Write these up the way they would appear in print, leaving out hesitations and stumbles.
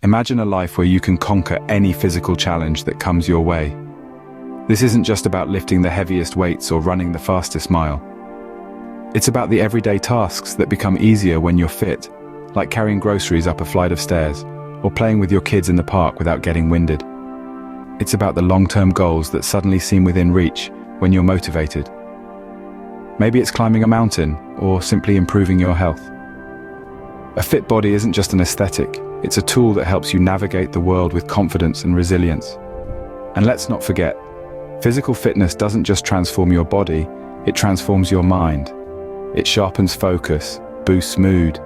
Imagine a life where you can conquer any physical challenge that comes your way. This isn't just about lifting the heaviest weights or running the fastest mile. It's about the everyday tasks that become easier when you're fit, like carrying groceries up a flight of stairs, or playing with your kids in the park without getting winded. It's about the long-term goals that suddenly seem within reach when you're motivated. Maybe it's climbing a mountain, or simply improving your health. A fit body isn't just an aesthetic, it's a tool that helps you navigate the world with confidence and resilience. And let's not forget, physical fitness doesn't just transform your body, it transforms your mind. It sharpens focus, boosts mood,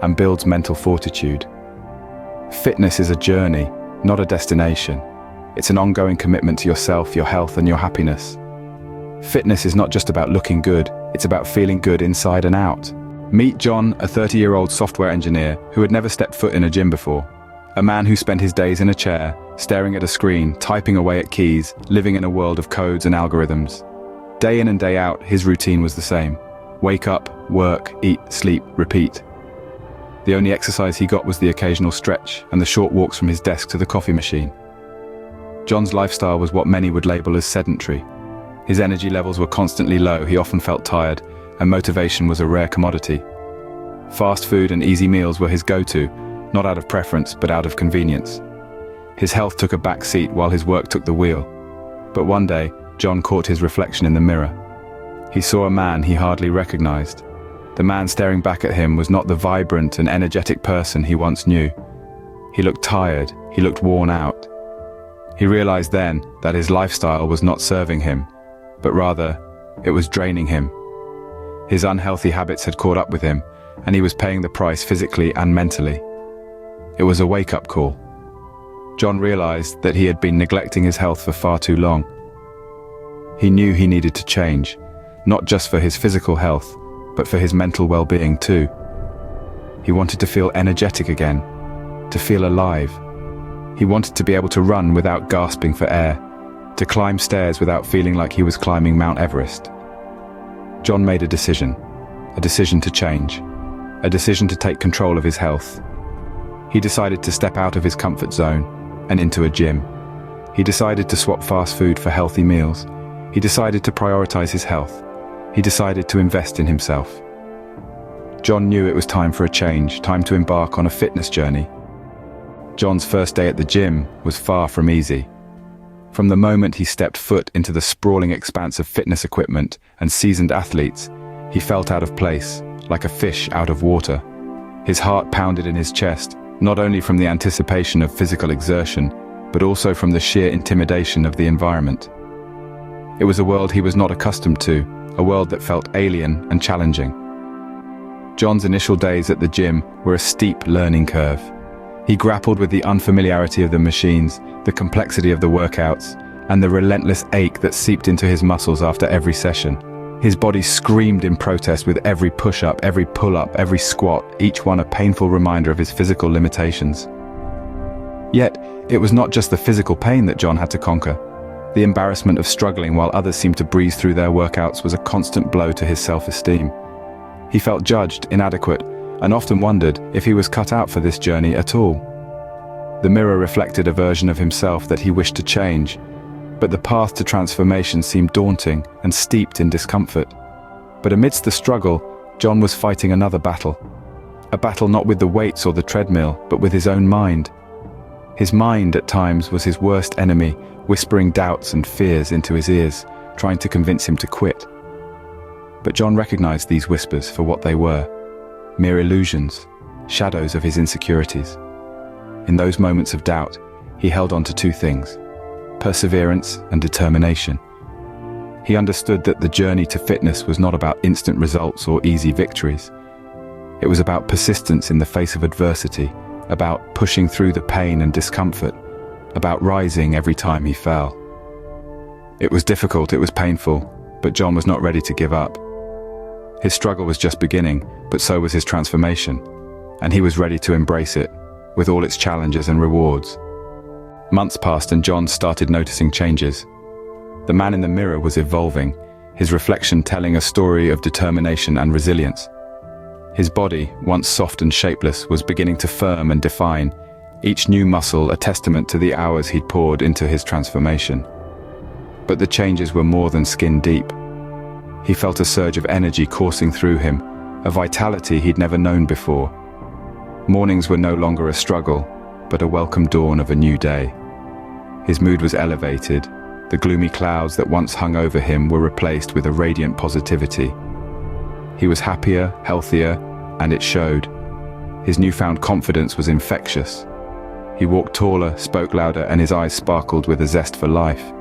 and builds mental fortitude. Fitness is a journey, not a destination. It's an ongoing commitment to yourself, your health, and your happiness. Fitness is not just about looking good, it's about feeling good inside and out. Meet John, a 30-year-old software engineer who had never stepped foot in a gym before. A man who spent his days in a chair, staring at a screen, typing away at keys, living in a world of codes and algorithms. Day in and day out, his routine was the same. Wake up, work, eat, sleep, repeat. The only exercise he got was the occasional stretch and the short walks from his desk to the coffee machine. John's lifestyle was what many would label as sedentary. His energy levels were constantly low, he often felt tired, and motivation was a rare commodity. Fast food and easy meals were his go-to, not out of preference, but out of convenience. His health took a back seat while his work took the wheel. But one day, John caught his reflection in the mirror. He saw a man he hardly recognized. The man staring back at him was not the vibrant and energetic person he once knew. He looked tired, he looked worn out. He realized then that his lifestyle was not serving him, but rather, it was draining him. His unhealthy habits had caught up with him, and he was paying the price physically and mentally. It was a wake-up call. John realized that he had been neglecting his health for far too long. He knew he needed to change, not just for his physical health, but for his mental well-being too. He wanted to feel energetic again, to feel alive. He wanted to be able to run without gasping for air, to climb stairs without feeling like he was climbing Mount Everest. John made a decision to change, a decision to take control of his health. He decided to step out of his comfort zone and into a gym. He decided to swap fast food for healthy meals. He decided to prioritize his health. He decided to invest in himself. John knew it was time for a change, time to embark on a fitness journey. John's first day at the gym was far from easy. From the moment he stepped foot into the sprawling expanse of fitness equipment and seasoned athletes, he felt out of place, like a fish out of water. His heart pounded in his chest, not only from the anticipation of physical exertion, but also from the sheer intimidation of the environment. It was a world he was not accustomed to, a world that felt alien and challenging. John's initial days at the gym were a steep learning curve. He grappled with the unfamiliarity of the machines, the complexity of the workouts, and the relentless ache that seeped into his muscles after every session. His body screamed in protest with every push-up, every pull-up, every squat, each one a painful reminder of his physical limitations. Yet, it was not just the physical pain that John had to conquer. The embarrassment of struggling while others seemed to breeze through their workouts was a constant blow to his self-esteem. He felt judged, inadequate, and often wondered if he was cut out for this journey at all. The mirror reflected a version of himself that he wished to change, but the path to transformation seemed daunting and steeped in discomfort. But amidst the struggle, John was fighting another battle. A battle not with the weights or the treadmill, but with his own mind. His mind at times was his worst enemy, whispering doubts and fears into his ears, trying to convince him to quit. But John recognized these whispers for what they were, mere illusions, shadows of his insecurities. In those moments of doubt, he held on to two things: perseverance and determination. He understood that the journey to fitness was not about instant results or easy victories. It was about persistence in the face of adversity, about pushing through the pain and discomfort, about rising every time he fell. It was difficult, it was painful, but John was not ready to give up. His struggle was just beginning, but so was his transformation, and he was ready to embrace it, with all its challenges and rewards. Months passed and John started noticing changes. The man in the mirror was evolving, his reflection telling a story of determination and resilience. His body, once soft and shapeless, was beginning to firm and define, each new muscle a testament to the hours he'd poured into his transformation. But the changes were more than skin deep. He felt a surge of energy coursing through him, a vitality he'd never known before. Mornings were no longer a struggle, but a welcome dawn of a new day. His mood was elevated. The gloomy clouds that once hung over him were replaced with a radiant positivity. He was happier, healthier, and it showed. His newfound confidence was infectious. He walked taller, spoke louder, and his eyes sparkled with a zest for life.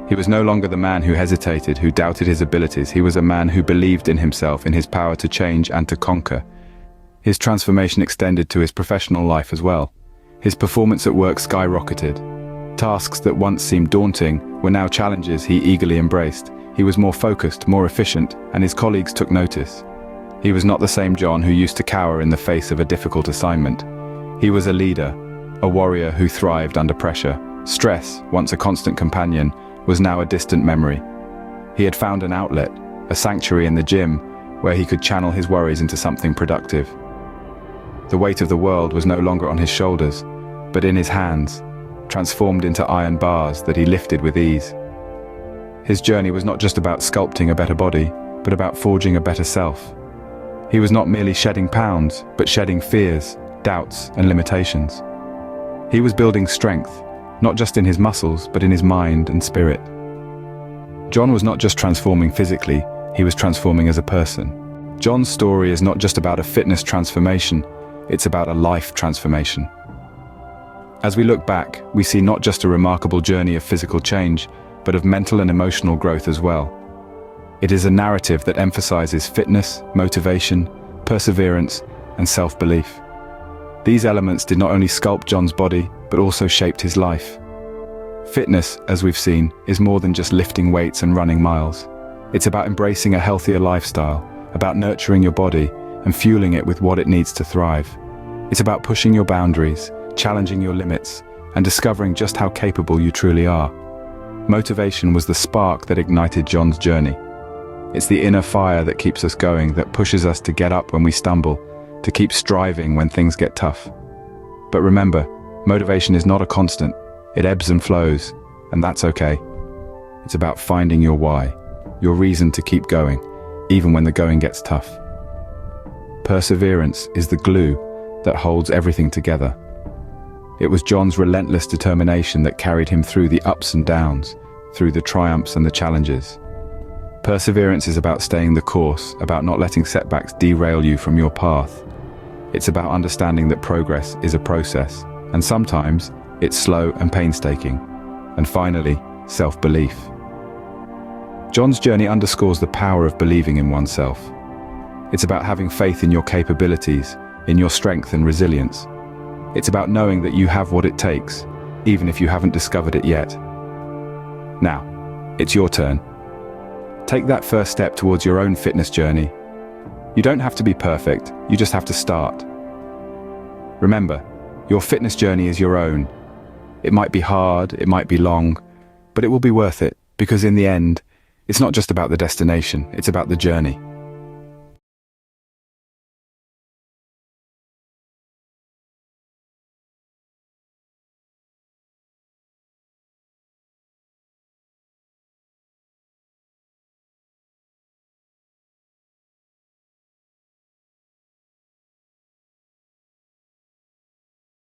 He was no longer the man who hesitated, who doubted his abilities. He was a man who believed in himself, in his power to change and to conquer. His transformation extended to his professional life as well. His performance at work skyrocketed. Tasks that once seemed daunting were now challenges he eagerly embraced. He was more focused, more efficient, and his colleagues took notice. He was not the same John who used to cower in the face of a difficult assignment. He was a leader, a warrior who thrived under pressure. Stress, once a constant companion, was now a distant memory. He had found an outlet, a sanctuary in the gym, where he could channel his worries into something productive. The weight of the world was no longer on his shoulders, but in his hands, transformed into iron bars that he lifted with ease. His journey was not just about sculpting a better body, but about forging a better self. He was not merely shedding pounds, but shedding fears, doubts, and limitations. He was building strength, not just in his muscles, but in his mind and spirit. John was not just transforming physically, he was transforming as a person. John's story is not just about a fitness transformation, it's about a life transformation. As we look back, we see not just a remarkable journey of physical change, but of mental and emotional growth as well. It is a narrative that emphasizes fitness, motivation, perseverance, and self-belief. These elements did not only sculpt John's body, but also shaped his life. Fitness, as we've seen, is more than just lifting weights and running miles. It's about embracing a healthier lifestyle, about nurturing your body and fueling it with what it needs to thrive. It's about pushing your boundaries, challenging your limits, and discovering just how capable you truly are. Motivation was the spark that ignited John's journey. It's the inner fire that keeps us going, that pushes us to get up when we stumble, to keep striving when things get tough. But remember, motivation is not a constant. It ebbs and flows, and that's okay. It's about finding your why, your reason to keep going, even when the going gets tough. Perseverance is the glue that holds everything together. It was John's relentless determination that carried him through the ups and downs, through the triumphs and the challenges. Perseverance is about staying the course, about not letting setbacks derail you from your path. It's about understanding that progress is a process, and sometimes it's slow and painstaking. And finally, self-belief. John's journey underscores the power of believing in oneself. It's about having faith in your capabilities, in your strength and resilience. It's about knowing that you have what it takes, even if you haven't discovered it yet. Now, it's your turn. Take that first step towards your own fitness journey. You don't have to be perfect, you just have to start. Remember, your fitness journey is your own. It might be hard, it might be long, but it will be worth it, because in the end, it's not just about the destination, it's about the journey.